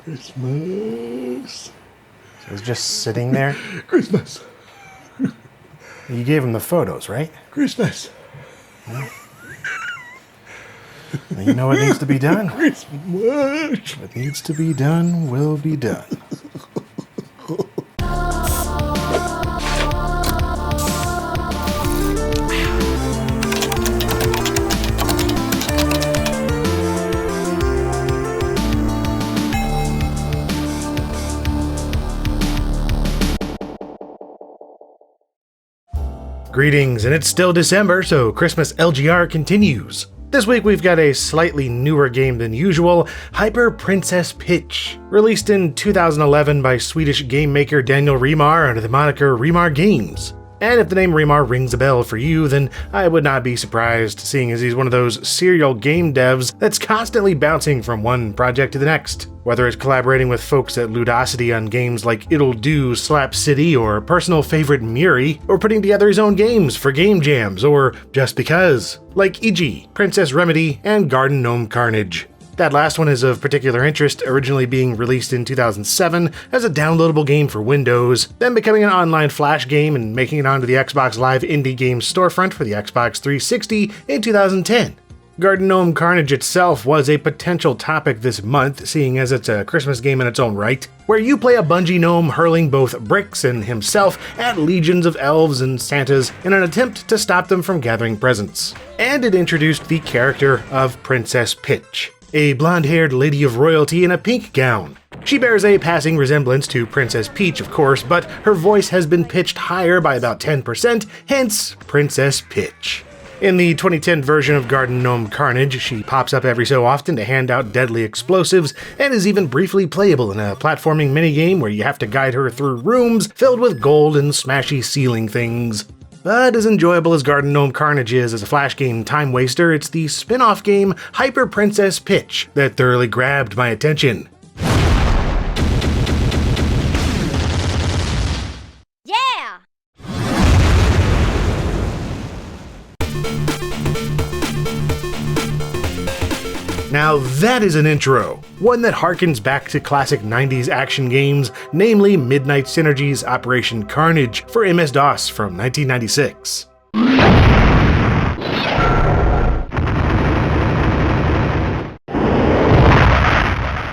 Christmas. So he's just sitting there. Christmas. You gave him the photos, right? Christmas. Well, you know what needs to be done? Christmas. What needs to be done will be done. Greetings, and it's still December, so Christmas LGR continues. This week we've got a slightly newer game than usual, Hyper Princess Pitch. Released in 2011 by Swedish game maker Daniel Remar under the moniker Remar Games. And if the name Remar rings a bell for you, then I would not be surprised, seeing as he's one of those serial game devs that's constantly bouncing from one project to the next. Whether it's collaborating with folks at Ludosity on games like It'll Do, Slap City, or personal favorite Muri, or putting together his own games for game jams, or just because, like E.G., Princess Remedy, and Garden Gnome Carnage. That last one is of particular interest, originally being released in 2007 as a downloadable game for Windows, then becoming an online flash game and making it onto the Xbox Live Indie Games storefront for the Xbox 360 in 2010. Garden Gnome Carnage itself was a potential topic this month, seeing as it's a Christmas game in its own right, where you play a Bungie gnome hurling both bricks and himself at legions of elves and Santas in an attempt to stop them from gathering presents. And it introduced the character of Princess Pitch, a blonde-haired lady of royalty in a pink gown. She bears a passing resemblance to Princess Peach, of course, but her voice has been pitched higher by about 10%, hence Princess Pitch. In the 2010 version of Garden Gnome Carnage, she pops up every so often to hand out deadly explosives, and is even briefly playable in a platforming minigame where you have to guide her through rooms filled with gold and smashy ceiling things. But as enjoyable as Garden Gnome Carnage is as a flash game time waster, it's the spin-off game Hyper Princess Pitch that thoroughly grabbed my attention. Yeah! Now that is an intro, one that harkens back to classic 90s action games, namely Midnight Synergy's Operation Carnage for MS-DOS from 1996.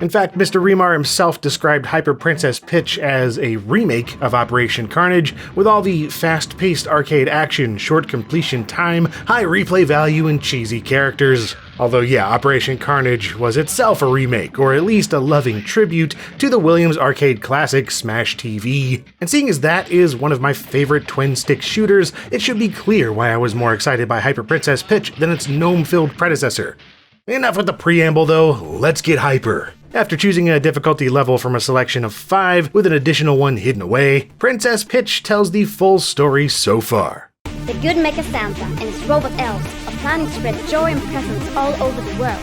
In fact, Mr. Remar himself described Hyper Princess Pitch as a remake of Operation Carnage, with all the fast-paced arcade action, short completion time, high replay value, and cheesy characters. Although yeah, Operation Carnage was itself a remake, or at least a loving tribute to the Williams arcade classic Smash TV. And seeing as that is one of my favorite twin-stick shooters, it should be clear why I was more excited by Hyper Princess Pitch than its gnome-filled predecessor. Enough with the preamble though, let's get hyper. After choosing a difficulty level from a selection of 5 with an additional one hidden away, Princess Pitch tells the full story so far. The good Mecha Santa and his robot elves are planning to spread joy and presents all over the world.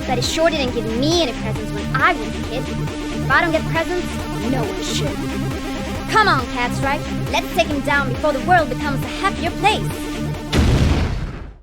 That is sure didn't give me any presents when I was a kid. If I don't get presents, no one should. Come on, Catstrike, let's take him down before the world becomes a happier place.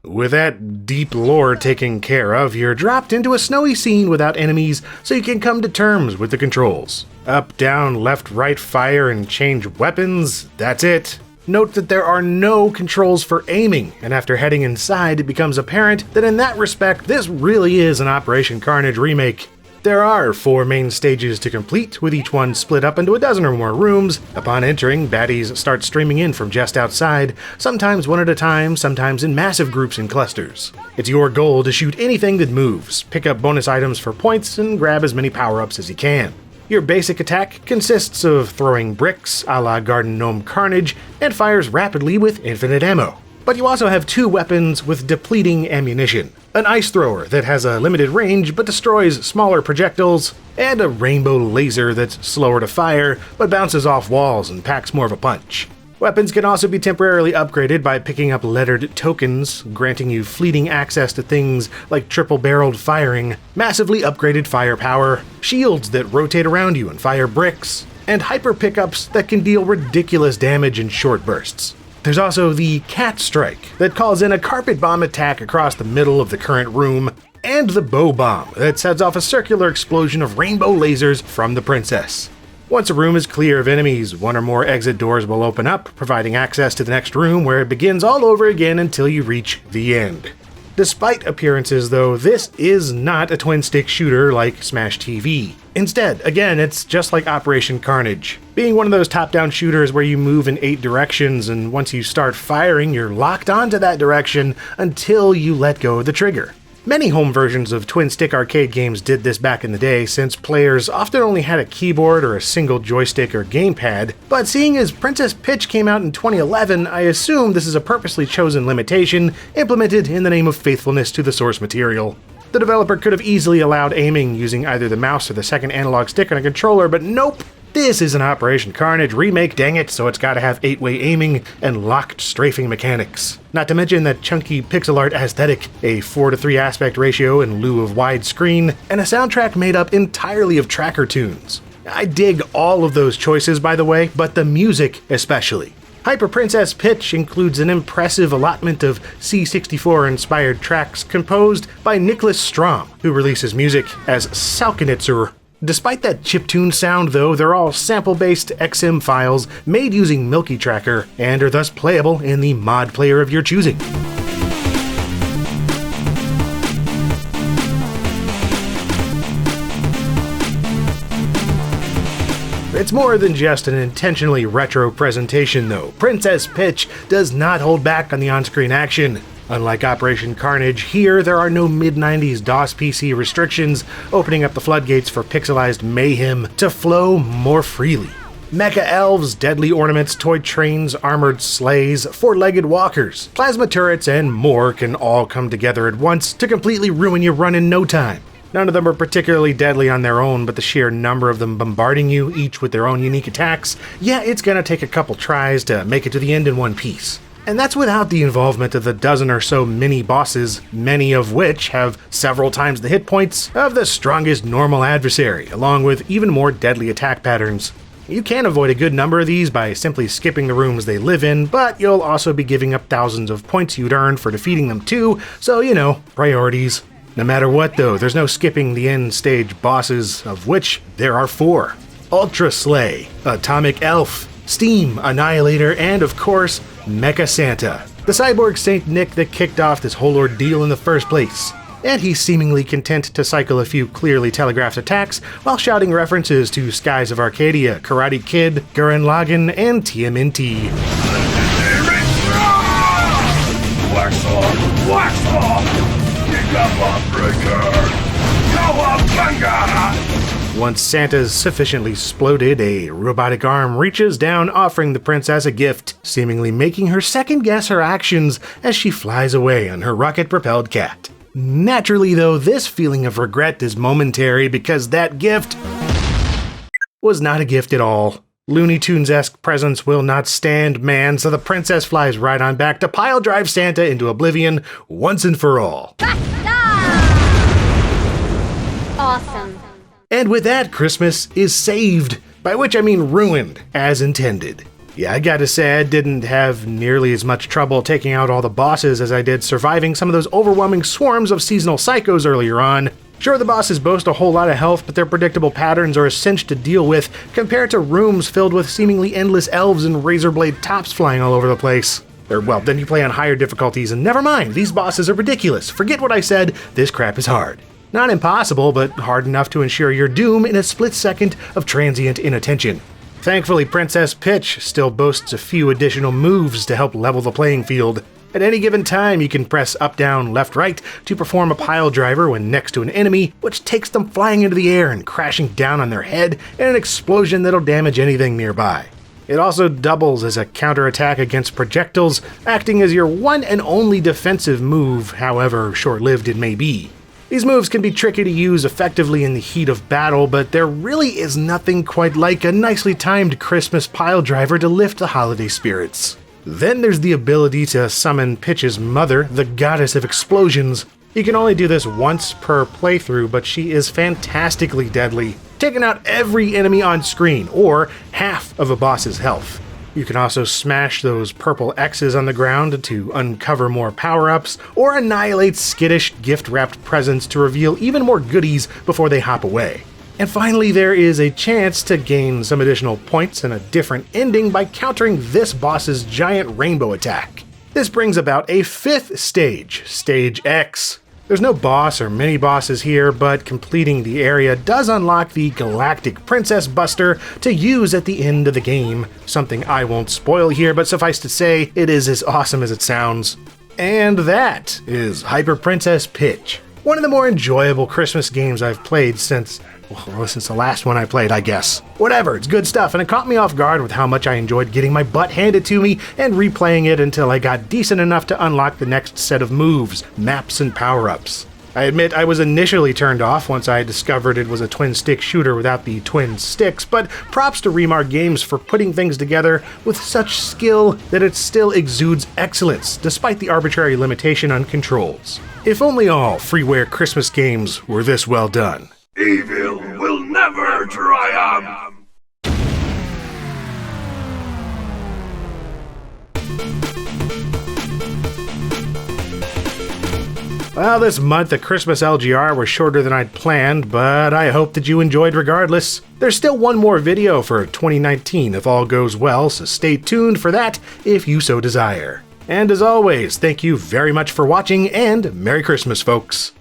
With that deep lore taken care of, you're dropped into a snowy scene without enemies, so you can come to terms with the controls. Up, down, left, right, fire, and change weapons, that's it. Note that there are no controls for aiming, and after heading inside, it becomes apparent that in that respect, this really is an Operation Carnage remake. There are 4 main stages to complete, with each one split up into a dozen or more rooms. Upon entering, baddies start streaming in from just outside, sometimes one at a time, sometimes in massive groups and clusters. It's your goal to shoot anything that moves, pick up bonus items for points, and grab as many power-ups as you can. Your basic attack consists of throwing bricks, a la Garden Gnome Carnage, and fires rapidly with infinite ammo. But you also have 2 weapons with depleting ammunition. An ice thrower that has a limited range but destroys smaller projectiles, and a rainbow laser that's slower to fire but bounces off walls and packs more of a punch. Weapons can also be temporarily upgraded by picking up lettered tokens, granting you fleeting access to things like triple-barreled firing, massively upgraded firepower, shields that rotate around you and fire bricks, and hyper pickups that can deal ridiculous damage in short bursts. There's also the Cat Strike that calls in a carpet bomb attack across the middle of the current room, and the bow bomb that sets off a circular explosion of rainbow lasers from the princess. Once a room is clear of enemies, one or more exit doors will open up, providing access to the next room where it begins all over again until you reach the end. Despite appearances though, this is not a twin-stick shooter like Smash TV. Instead, again, it's just like Operation Carnage, being one of those top-down shooters where you move in 8 directions and once you start firing, you're locked onto that direction until you let go of the trigger. Many home versions of twin-stick arcade games did this back in the day since players often only had a keyboard or a single joystick or gamepad, but seeing as Princess Peach came out in 2011, I assume this is a purposely chosen limitation implemented in the name of faithfulness to the source material. The developer could have easily allowed aiming using either the mouse or the second analog stick on a controller, but nope! This is an Operation Carnage remake, dang it, so it's gotta have 8-way aiming and locked strafing mechanics. Not to mention that chunky pixel art aesthetic, a 4:3 aspect ratio in lieu of widescreen, and a soundtrack made up entirely of tracker tunes. I dig all of those choices, by the way, but the music especially. Hyper Princess Peach includes an impressive allotment of C64-inspired tracks composed by Nicholas Strom, who releases music as Salkinitzer. Despite that chiptune sound though, they're all sample-based XM files made using Milky Tracker and are thus playable in the mod player of your choosing. It's more than just an intentionally retro presentation though. Princess Peach does not hold back on the on-screen action. Unlike Operation Carnage, here there are no mid-90s DOS PC restrictions, opening up the floodgates for pixelized mayhem to flow more freely. Mecha elves, deadly ornaments, toy trains, armored sleighs, 4-legged walkers, plasma turrets, and more can all come together at once to completely ruin your run in no time. None of them are particularly deadly on their own, but the sheer number of them bombarding you, each with their own unique attacks, yeah, it's gonna take a couple tries to make it to the end in one piece. And that's without the involvement of the dozen or so mini-bosses, many of which have several times the hit points of the strongest normal adversary, along with even more deadly attack patterns. You can avoid a good number of these by simply skipping the rooms they live in, but you'll also be giving up thousands of points you'd earn for defeating them too, so you know, priorities. No matter what though, there's no skipping the end stage bosses, of which there are 4. Ultra Slay, Atomic Elf, Steam Annihilator, and of course, Mecha Santa, the cyborg Saint Nick that kicked off this whole ordeal in the first place. And he's seemingly content to cycle a few clearly telegraphed attacks while shouting references to Skies of Arcadia, Karate Kid, Gurren Lagann, and TMNT. Once Santa's sufficiently exploded, a robotic arm reaches down, offering the princess a gift, seemingly making her second-guess her actions as she flies away on her rocket-propelled cat. Naturally though, this feeling of regret is momentary because that gift was not a gift at all. Looney Tunes-esque presents will not stand, man, so the princess flies right on back to pile drive Santa into oblivion once and for all. Awesome. And with that, Christmas is saved, by which I mean ruined, as intended. Yeah, I gotta say, I didn't have nearly as much trouble taking out all the bosses as I did surviving some of those overwhelming swarms of seasonal psychos earlier on. Sure, the bosses boast a whole lot of health, but their predictable patterns are a cinch to deal with compared to rooms filled with seemingly endless elves and razor blade tops flying all over the place. Or, well, then you play on higher difficulties and never mind, these bosses are ridiculous. Forget what I said, this crap is hard. Not impossible, but hard enough to ensure your doom in a split second of transient inattention. Thankfully, Princess Peach still boasts a few additional moves to help level the playing field. At any given time, you can press up, down, left, right to perform a pile driver when next to an enemy, which takes them flying into the air and crashing down on their head in an explosion that'll damage anything nearby. It also doubles as a counterattack against projectiles, acting as your one and only defensive move, however short-lived it may be. These moves can be tricky to use effectively in the heat of battle, but there really is nothing quite like a nicely timed Christmas pile driver to lift the holiday spirits. Then there's the ability to summon Peach's mother, the goddess of explosions. You can only do this once per playthrough, but she is fantastically deadly, taking out every enemy on screen, or half of a boss's health. You can also smash those purple X's on the ground to uncover more power-ups, or annihilate skittish gift-wrapped presents to reveal even more goodies before they hop away. And finally, there is a chance to gain some additional points and a different ending by countering this boss's giant rainbow attack. This brings about a 5th stage, Stage X. There's no boss or mini-bosses here, but completing the area does unlock the Galactic Princess Buster to use at the end of the game, something I won't spoil here, but suffice to say, it is as awesome as it sounds. And that is Hyper Princess Pitch, one of the more enjoyable Christmas games I've played since the last one I played, I guess. Whatever, it's good stuff, and it caught me off guard with how much I enjoyed getting my butt handed to me and replaying it until I got decent enough to unlock the next set of moves, maps, and power-ups. I admit I was initially turned off once I discovered it was a twin-stick shooter without the twin sticks, but props to Remar Games for putting things together with such skill that it still exudes excellence, despite the arbitrary limitation on controls. If only all freeware Christmas games were this well done. Evil will never triumph! Well, this month the Christmas LGR was shorter than I'd planned, but I hope that you enjoyed regardless. There's still one more video for 2019 if all goes well, so stay tuned for that if you so desire. And as always, thank you very much for watching, and Merry Christmas, folks!